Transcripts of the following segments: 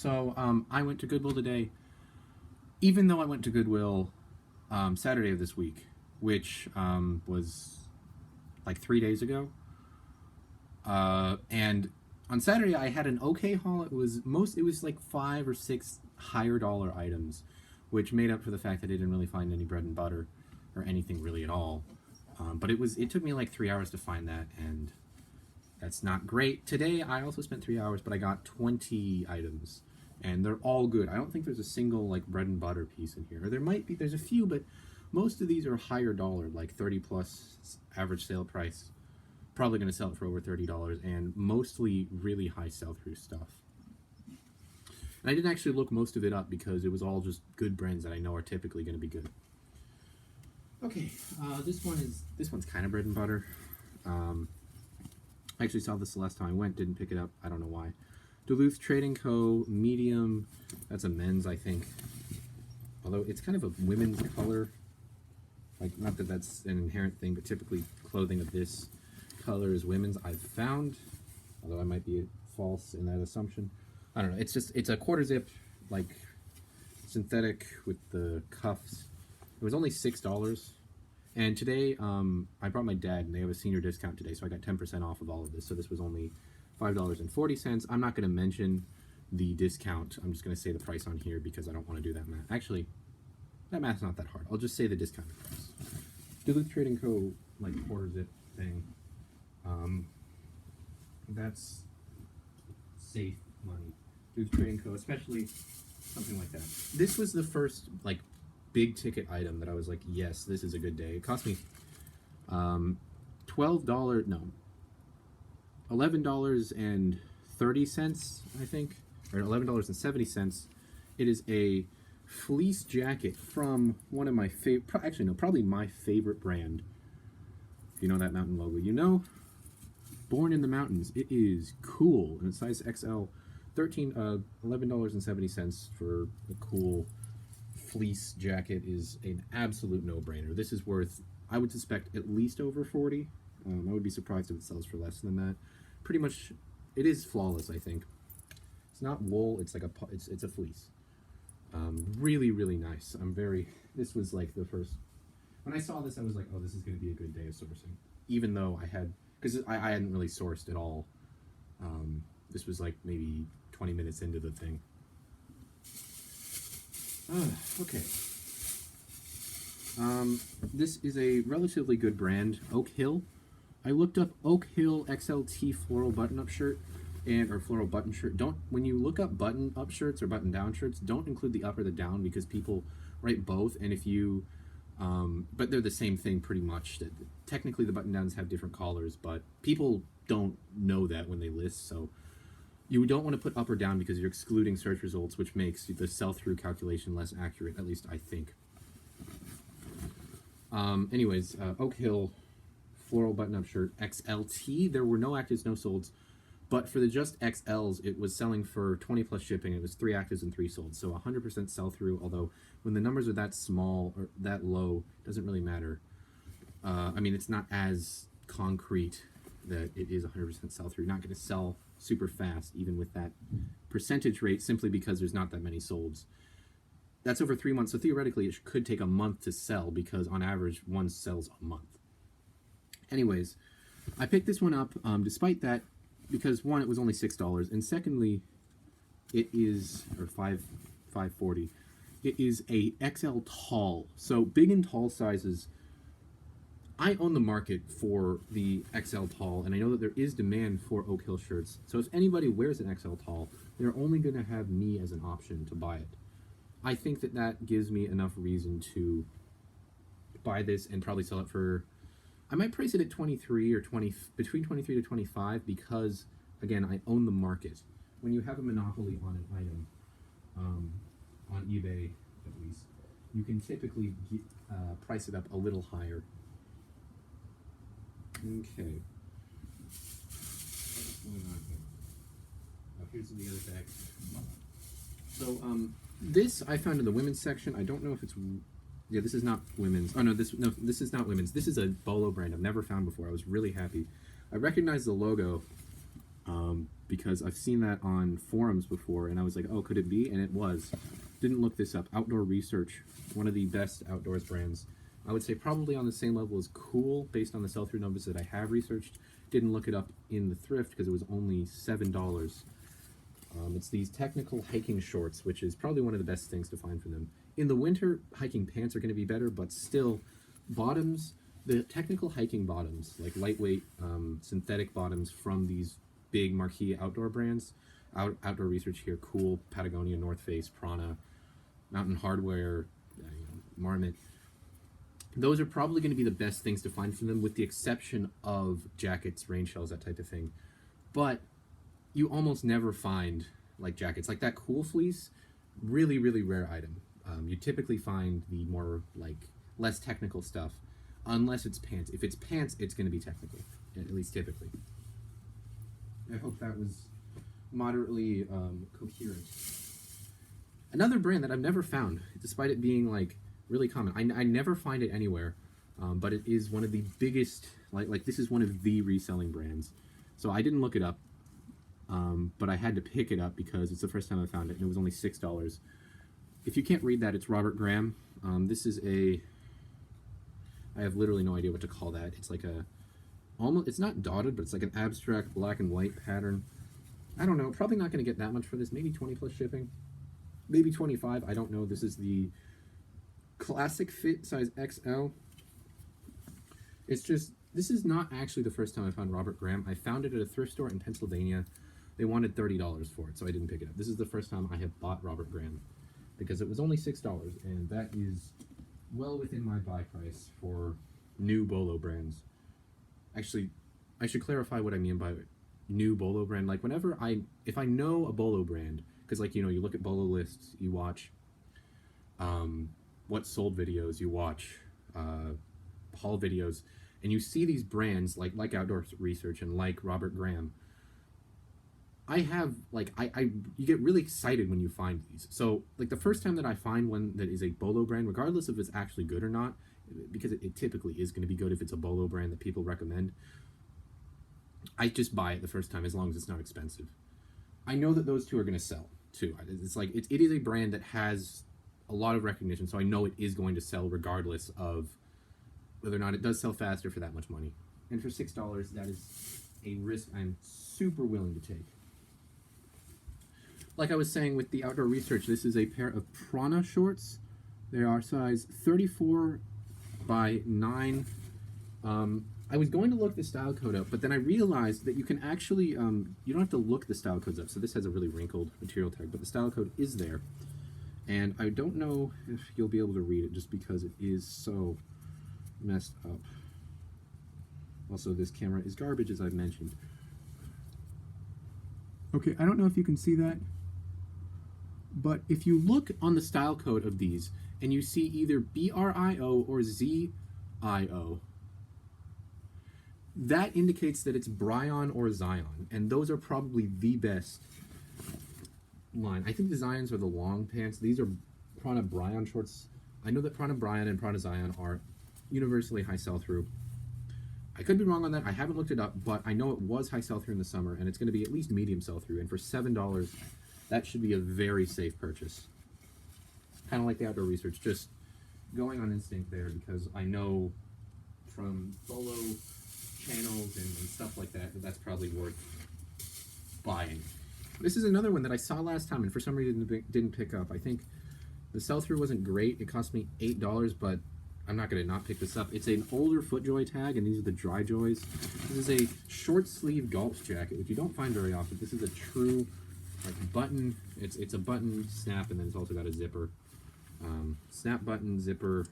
So I went to Goodwill today, even though I went to Goodwill Saturday of this week, which was like 3 days ago. And on Saturday I had an okay haul. It was like 5 or 6 higher dollar items, which made up for the fact that I didn't really find any bread and butter or anything really at all. But it took me like 3 hours to find that, and that's not great. Today I also spent 3 hours, but I got 20 items, and they're all good. I don't think there's a single like bread and butter piece in here. Or there's a few, but most of these are higher dollar, like 30 plus average sale price. Probably going to sell it for over $30, and mostly really high sell-through stuff. And I didn't actually look most of it up because it was all just good brands that I know are typically going to be good. Okay, this one's kind of bread and butter. I actually saw this the last time I went, didn't pick it up. I don't know why. Duluth Trading Co. medium. That's a men's, I think. Although it's kind of a women's color. Like, not that that's an inherent thing, but typically clothing of this color is women's, I've found. Although I might be false in that assumption. I don't know. It's a quarter zip, like synthetic with the cuffs. It was only $6. And today, I brought my dad, and they have a senior discount today, so I got 10% off of all of this. So this was only $5.40. I'm not going to mention the discount. I'm just going to say the price on here because I don't want to do that math. Actually, that math's not that hard. I'll just say the discounted price. Duluth Trading Co. like quarter zip thing. That's safe money. Duluth Trading Co. Especially something like that. This was the first like big ticket item that I was like, yes, this is a good day. It cost me $11.30, I think, or $11.70. It is a fleece jacket from one of my favorite, actually no, probably my favorite brand. If you know that mountain logo, you know. Born in the Mountains. It is cool, and it's size XL. $11.70 for a cool fleece jacket is an absolute no-brainer. This is worth, I would suspect, at least over 40. I would be surprised if it sells for less than that. Pretty much, it is flawless, I think. It's not wool, it's like it's a fleece. Really, really nice. This was like the first, when I saw this, I was like, oh, this is going to be a good day of sourcing. Even though because I hadn't really sourced at all. This was like maybe 20 minutes into the thing. Okay. This is a relatively good brand, Oak Hill. I looked up Oak Hill XLT floral button-up shirt or floral button shirt. When you look up button-up shirts or button-down shirts, don't include the up or the down because people write both, and if you but they're the same thing pretty much. Technically, the button-downs have different collars, but people don't know that when they list, so you don't want to put up or down because you're excluding search results, which makes the sell-through calculation less accurate, at least I think. Anyways, Oak Hill floral button-up shirt XLT. There were no actives, no solds, but for the just XLs, it was selling for 20 plus shipping. It was 3 actives and 3 solds, so 100% sell-through, although when the numbers are that small or that low, it doesn't really matter. I mean, it's not as concrete that it is 100% sell-through. You're not going to sell super fast, even with that percentage rate, simply because there's not that many solds. That's over 3 months, so theoretically it could take a month to sell because on average one sells a month. Anyways, I picked this one up despite that because one, it was only $6, and secondly, it is, or $5.40. It is a XL tall. So big and tall sizes, I own the market for the XL tall, and I know that there is demand for Oak Hill shirts. So if anybody wears an XL tall, they're only going to have me as an option to buy it. I think that gives me enough reason to buy this and probably sell it for, I might price it at 23 or 20, between 23 to 25 because, again, I own the market. When you have a monopoly on an item, on eBay at least, you can typically price it up a little higher. Okay. What's going on here? Oh, here's the other bag. So, this I found in the women's section. I don't know if it's, yeah, this is not women's. Oh no, this is not women's. This is a Bolo brand I've never found before. I was really happy. I recognized the logo, because I've seen that on forums before, and I was like, oh, could it be? And it was. Didn't look this up. Outdoor Research, one of the best outdoors brands. I would say probably on the same level as Cool, based on the sell-through numbers that I have researched. Didn't look it up in the Thrift because it was only $7. It's these technical hiking shorts, which is probably one of the best things to find for them. In the winter, hiking pants are going to be better, but still, bottoms, the technical hiking bottoms, like lightweight synthetic bottoms from these big marquee outdoor brands, Outdoor Research here, Cool, Patagonia, North Face, Prana, Mountain Hardwear, Marmot. Those are probably going to be the best things to find from them, with the exception of jackets, rain shells, that type of thing. But you almost never find like jackets, like that Cool fleece, really, really rare item. You typically find the more like less technical stuff, unless it's pants. If it's pants, it's going to be technical, at least typically. I hope that was moderately coherent. Another brand that I've never found, despite it being like really common, I never find it anywhere, but it is one of the biggest, like this is one of the reselling brands. So I didn't look it up, but I had to pick it up because it's the first time I found it, and it was only $6. If you can't read that, it's Robert Graham. This is I have literally no idea what to call that. It's like almost, it's not dotted, but it's like an abstract black and white pattern. I don't know, probably not going to get that much for this, maybe 20 plus shipping, maybe 25, I don't know. This is the classic fit, size XL. It's just, this is not actually the first time I found Robert Graham. I found it at a thrift store in Pennsylvania. They wanted $30 for it, so I didn't pick it up. This is the first time I have bought Robert Graham, because it was only $6, and that is well within my buy price for new Bolo brands. Actually, I should clarify what I mean by new Bolo brand. Like if I know a Bolo brand, because like, you look at Bolo lists, you watch what sold videos, you watch haul videos, and you see these brands like Outdoor Research and like Robert Graham. You get really excited when you find these. So like the first time that I find one that is a Bolo brand, regardless if it's actually good or not, because it typically is going to be good if it's a Bolo brand that people recommend, I just buy it the first time as long as it's not expensive. I know that those two are going to sell too. It's like it is a brand that has a lot of recognition, so I know it is going to sell regardless of whether or not it does sell faster for that much money. And for $6, that is a risk I'm super willing to take. Like I was saying with the Outdoor Research, this is a pair of Prana shorts. They are size 34 by 9. I was going to look the style code up, but then I realized that you can actually, you don't have to look the style codes up. So this has a really wrinkled material tag, but the style code is there. And I don't know if you'll be able to read it just because it is so messed up. Also, this camera is garbage, as I've mentioned. Okay, I don't know if you can see that, but if you look on the style code of these and you see either BRIO or ZIO, that indicates that it's Bryon or Zion, and those are probably the best line. I think the Zions are the long pants. These are Prana Bryon shorts. I know that Prana Bryon and Prana Zion are universally high sell-through. I could be wrong on that. I haven't looked it up, but I know it was high sell-through in the summer, and it's going to be at least medium sell-through. And for $7, that should be a very safe purchase. Kind of like the Outdoor Research, just going on instinct there, because I know from Bolo channels and stuff like that that's probably worth buying. This is another one that I saw last time, and for some reason didn't pick up. I think the sell-through wasn't great. It cost me $8, but I'm not going to not pick this up. It's an older FootJoy tag, and these are the dry joys. This is a short sleeve golf jacket, which you don't find very often. This is a true button. It's a button snap, and then it's also got a zipper. Snap button zipper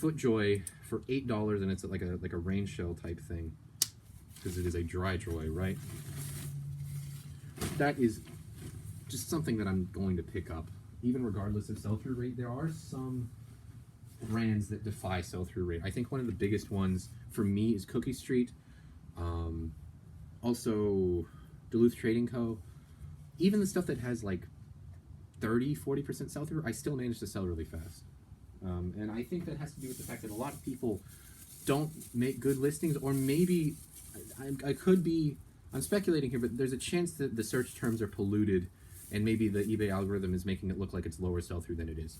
FootJoy for $8, and it's like a rain shell type thing because it is a dry joy, right? That is just something that I'm going to pick up, even regardless of sell-through rate. There are some brands that defy sell-through rate. I think one of the biggest ones for me is Cookie Street, also Duluth Trading Co. Even the stuff that has like 30-40% sell-through, I still manage to sell really fast. And I think that has to do with the fact that a lot of people don't make good listings, or maybe I could be I'm speculating here, but there's a chance that the search terms are polluted and maybe the eBay algorithm is making it look like it's lower sell-through than it is.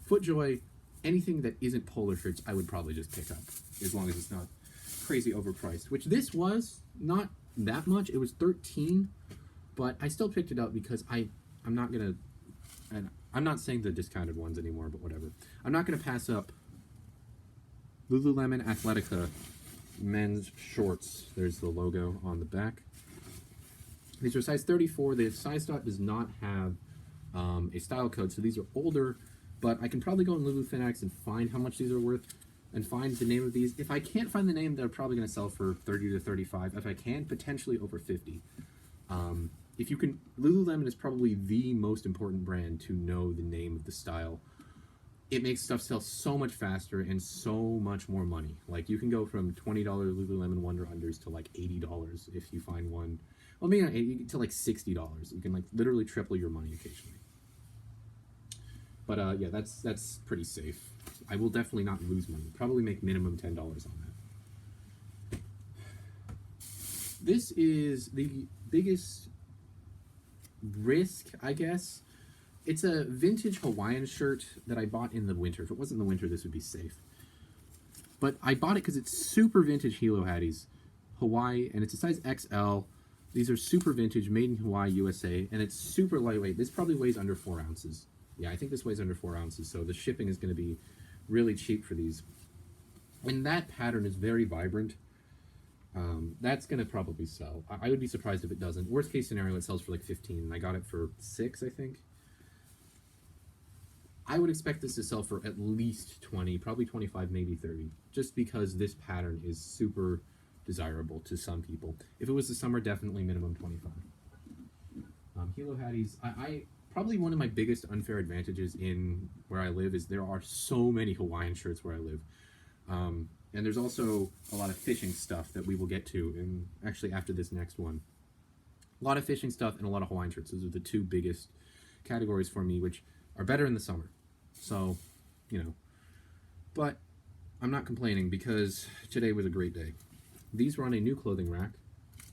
FootJoy, anything that isn't polo shirts, I would probably just pick up, as long as it's not crazy overpriced, which this was not that much. It was 13, but I still picked it up because I'm not gonna, and I'm not saying the discounted ones anymore, but whatever. I'm not gonna pass up Lululemon Athletica men's shorts. There's the logo on the back. These are size 34. The size dot does not have a style code, so these are older, but I can probably go on LuluFinX and find how much these are worth and find the name of these. If I can't find the name, they're probably going to sell for 30 to 35. If I can, potentially over 50. If you can, Lululemon is probably the most important brand to know the name of the style. It makes stuff sell so much faster and so much more money. Like, you can go from $20 Lululemon Wonder Unders to like $80 if you find one. Well, maybe not 80, to like $60. You can like literally triple your money occasionally. But yeah, that's pretty safe. I will definitely not lose money. Probably make minimum $10 on that. This is the biggest risk, I guess. It's a vintage Hawaiian shirt that I bought in the winter. If it wasn't the winter, this would be safe. But I bought it because it's super vintage Hilo Hatties, Hawaii, and it's a size XL. These are super vintage, made in Hawaii, USA, and it's super lightweight. This probably weighs under 4 ounces. Yeah, I think this weighs under 4 ounces, so the shipping is going to be really cheap for these. And that pattern is very vibrant. That's going to probably sell. I would be surprised if it doesn't. Worst case scenario, it sells for like 15, and I got it for 6, I think. I would expect this to sell for at least 20, probably 25, maybe 30, just because this pattern is super desirable to some people. If it was the summer, definitely minimum 25. Hilo Hatties, I probably one of my biggest unfair advantages in where I live is there are so many Hawaiian shirts where I live. And there's also a lot of fishing stuff that we will get to, and actually after this next one. A lot of fishing stuff and a lot of Hawaiian shirts. Those are the two biggest categories for me, which are better in the summer. So, you know, but I'm not complaining because today was a great day. These were on a new clothing rack.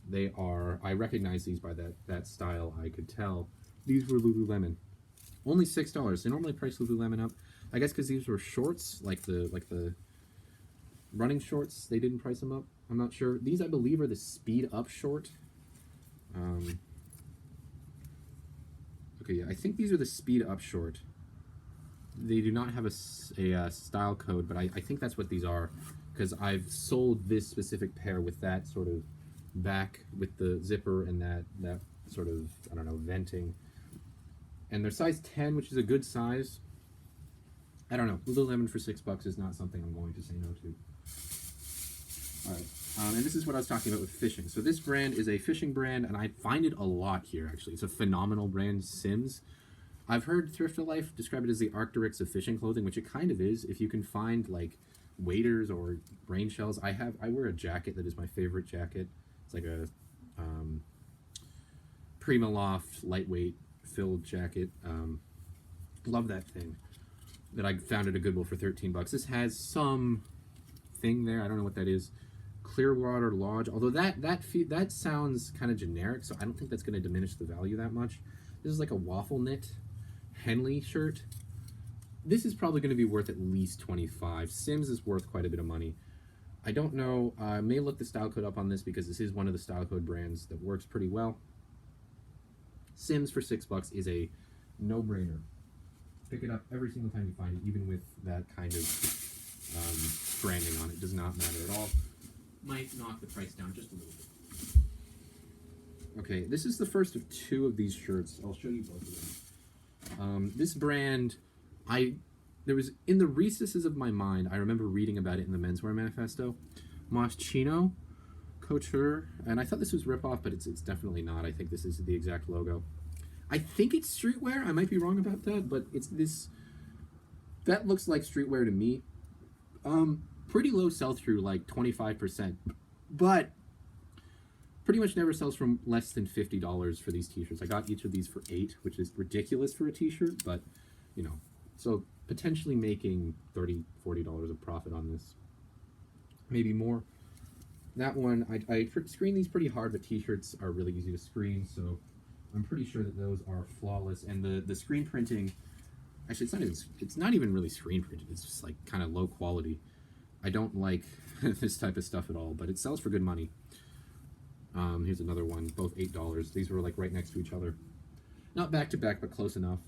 They are, I recognize these by that style, I could tell. These were Lululemon. Only $6. They normally price Lululemon up. I guess because these were shorts, like the running shorts, they didn't price them up. I'm not sure. These, I believe, are the speed up short. Okay, yeah, I think these are the speed up short. They do not have a style code, but I think that's what these are, because I've sold this specific pair with that sort of back with the zipper and that sort of, I don't know, venting. And they're size 10, which is a good size. I don't know. Lululemon for $6 is not something I'm going to say no to. All right. And this is what I was talking about with fishing. So this brand is a fishing brand, and I find it a lot here, actually. It's a phenomenal brand, Sims. I've heard Thrift of Life describe it as the Arc'teryx of fishing clothing, which it kind of is. If you can find, like, waders or brain shells. I wear a jacket that is my favorite jacket. It's like a Primaloft lightweight filled jacket. Love that thing that I found at a Goodwill for $13. This has some thing there. I don't know what that is. Clearwater Lodge. Although that sounds kind of generic, so I don't think that's going to diminish the value that much. This is like a waffle knit Henley shirt. This is probably going to be worth at least 25. Sims is worth quite a bit of money. I don't know. I may look the style code up on this because this is one of the style code brands that works pretty well. Sims for $6 is a no-brainer. Pick it up every single time you find it, even with that kind of branding on it. Does not matter at all. Might knock the price down just a little bit. Okay, this is the first of 2 of these shirts. I'll show you both of them. This brand, there was, in the recesses of my mind, I remember reading about it in the Menswear Manifesto. Moschino Couture, and I thought this was ripoff, but it's definitely not. I think this is the exact logo. I think it's streetwear. I might be wrong about that, but it's this. That looks like streetwear to me. Pretty low sell-through, like 25%, but pretty much never sells from less than $50 for these t-shirts. I got each of these for $8, which is ridiculous for a t-shirt, but, you know, so potentially making $30, $40 of profit on this. Maybe more. That one, I screen these pretty hard, but t-shirts are really easy to screen, so I'm pretty sure that those are flawless. And the screen printing, actually, it's not even really screen printed. It's just like kind of low quality. I don't like this type of stuff at all, but it sells for good money. Here's another one, both $8. These were like right next to each other. Not back to back, but close enough.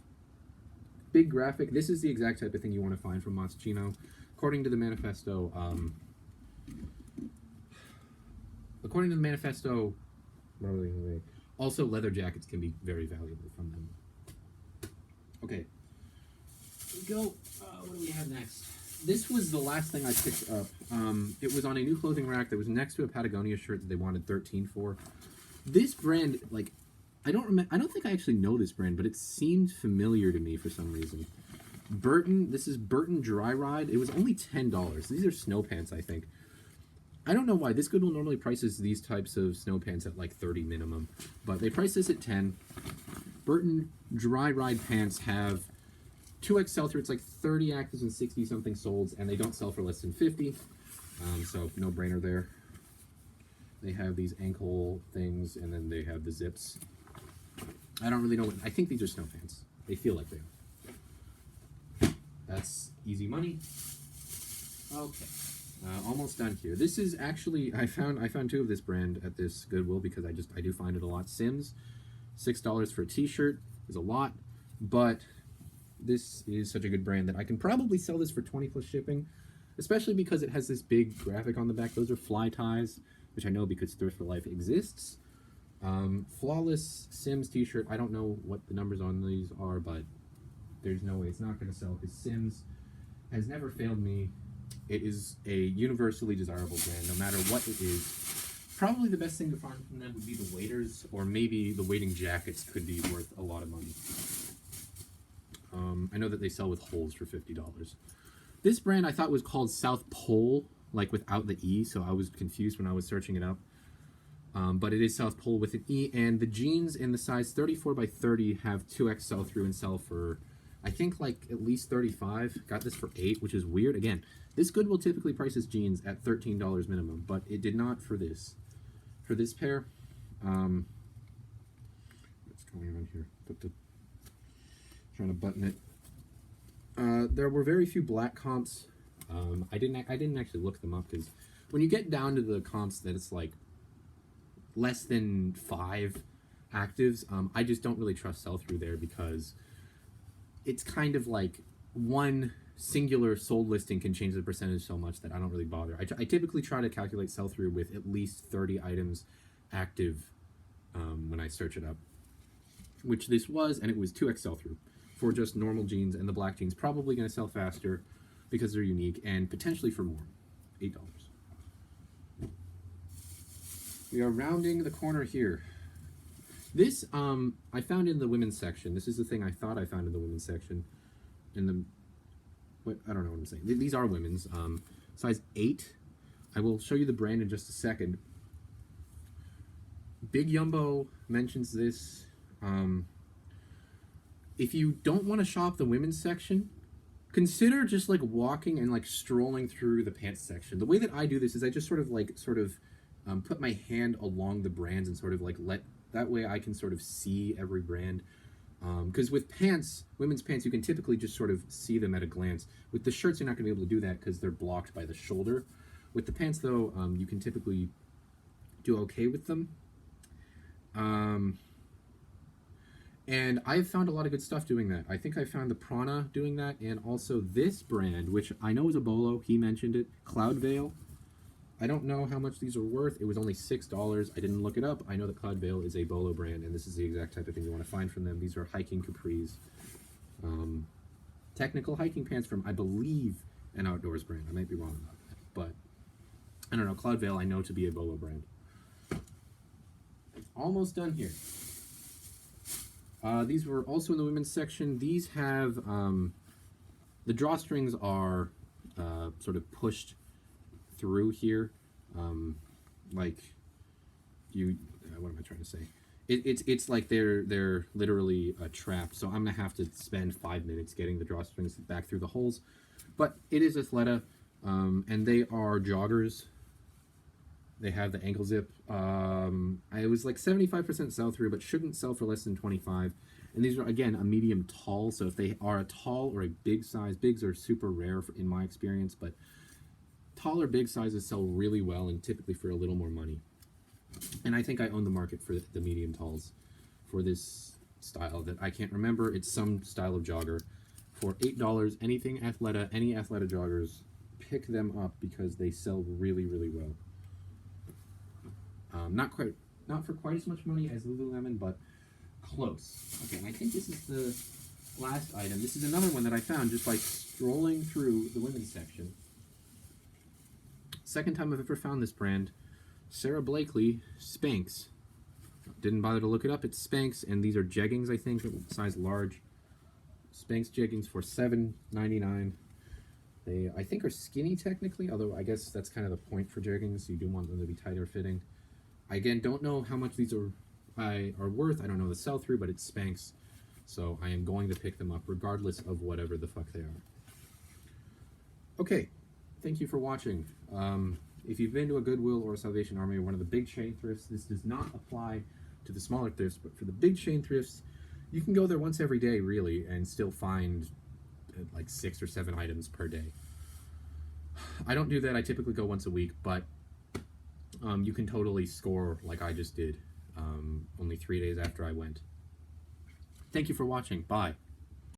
Big graphic. This is the exact type of thing you want to find from Moschino. According to the manifesto, also leather jackets can be very valuable from them. Okay, here we go. What do we have next? This was the last thing I picked up. It was on a new clothing rack that was next to a Patagonia shirt that they wanted $13 for. This brand, like, I don't think I actually know this brand, but it seemed familiar to me for some reason. Burton, this is Burton Dry Ride. It was only $10. These are snow pants, I think. I don't know why. This Goodwill normally prices these types of snow pants at like 30 minimum, but they priced this at 10. Burton Dry Ride pants have 2X sell-through. It's like 30 actives and 60 something solds, and they don't sell for less than 50. So no brainer there. They have these ankle things, and then they have the zips. I don't really know what, I think these are snow pants. They feel like they are. That's easy money. Okay. Almost done here. This is actually, I found two of this brand at this Goodwill because I do find it a lot. Sims, $6 for a t-shirt is a lot, but this is such a good brand that I can probably sell this for 20 plus shipping, especially because it has this big graphic on the back. Those are fly ties, which I know because Thrift for Life exists. Flawless Sims t-shirt. I don't know what the numbers on these are, but there's no way it's not going to sell because Sims has never failed me. It is a universally desirable brand, no matter what it is. Probably the best thing to find from them would be the waders, or maybe the wading jackets could be worth a lot of money. I know that they sell with holes for $50. This brand I thought was called South Pole, like without the E, so I was confused when I was searching it up. But it is South Pole with an E, and the jeans in the size 34 by 30 have 2X sell-through and sell for, I think, like at least 35. Got this for 8, which is weird. Again, this Goodwill typically prices jeans at $13 minimum, but it did not for this. For this pair, what's going on here? Trying to button it. There were very few black comps. I didn't actually look them up because when you get down to the comps that it's like less than 5 actives, I just don't really trust sell-through there because it's kind of like one singular sold listing can change the percentage so much that I don't really bother. I typically try to calculate sell-through with at least 30 items active when I search it up, which this was, and it was 2X sell-through for just normal jeans, and the black jeans probably going to sell faster because they're unique and potentially for more. $8. We are rounding the corner here. This I found in the women's section. This is the thing I thought I found in the women's section. I don't know what I'm saying. These are women's. Size 8. I will show you the brand in just a second. Big Yumbo mentions this. If you don't want to shop the women's section, consider just like walking and like strolling through the pants section. The way that I do this is I just sort of put my hand along the brands and sort of like that way I can sort of see every brand. Because with pants, women's pants, you can typically just sort of see them at a glance. With the shirts, you're not going to be able to do that because they're blocked by the shoulder. With the pants, though, you can typically do okay with them. And I've found a lot of good stuff doing that. I think I found the Prana doing that, and also this brand, which I know is a bolo. He mentioned it, Cloudveil. I don't know how much these are worth. It was only $6. I didn't look it up. I know that Cloudveil is a bolo brand, and this is the exact type of thing you want to find from them. These are hiking capris. Technical hiking pants from, I believe, an outdoors brand. I might be wrong about that, but I don't know. Cloudveil I know to be a bolo brand. Almost done here. These were also in the women's section. These have, the drawstrings are sort of pushed through here, like what am I trying to say? It's like they're literally a trap. So I'm gonna have to spend 5 minutes getting the drawstrings back through the holes, but it is Athleta, and they are joggers. They have the ankle zip. I was like 75% sell through, but shouldn't sell for less than 25. And these are, again, a medium tall. So if they are a tall or a big size, bigs are super rare in my experience, but tall or big sizes sell really well and typically for a little more money. And I think I own the market for the medium talls for this style that I can't remember. It's some style of jogger for $8. Anything Athleta, any Athleta joggers, pick them up because they sell really, really well. Not for quite as much money as Lululemon, but close. Okay, and I think this is the last item. This is another one that I found just by strolling through the women's section. Second time I've ever found this brand. Sarah Blakely Spanx. Didn't bother to look it up. It's Spanx, and these are jeggings, I think, size large. Spanx jeggings for $7.99. They, I think, are skinny technically, although I guess that's kind of the point for jeggings. You do want them to be tighter fitting. I, again, don't know how much these are worth. I don't know the sell-through, but it's Spanx, so I am going to pick them up regardless of whatever the fuck they are. Okay, thank you for watching. If you've been to a Goodwill or a Salvation Army or one of the big chain thrifts, this does not apply to the smaller thrifts, but for the big chain thrifts, you can go there once every day, really, and still find like 6 or 7 items per day. I don't do that. I typically go once a week, but you can totally score like I just did only 3 days after I went. Thank you for watching. Bye.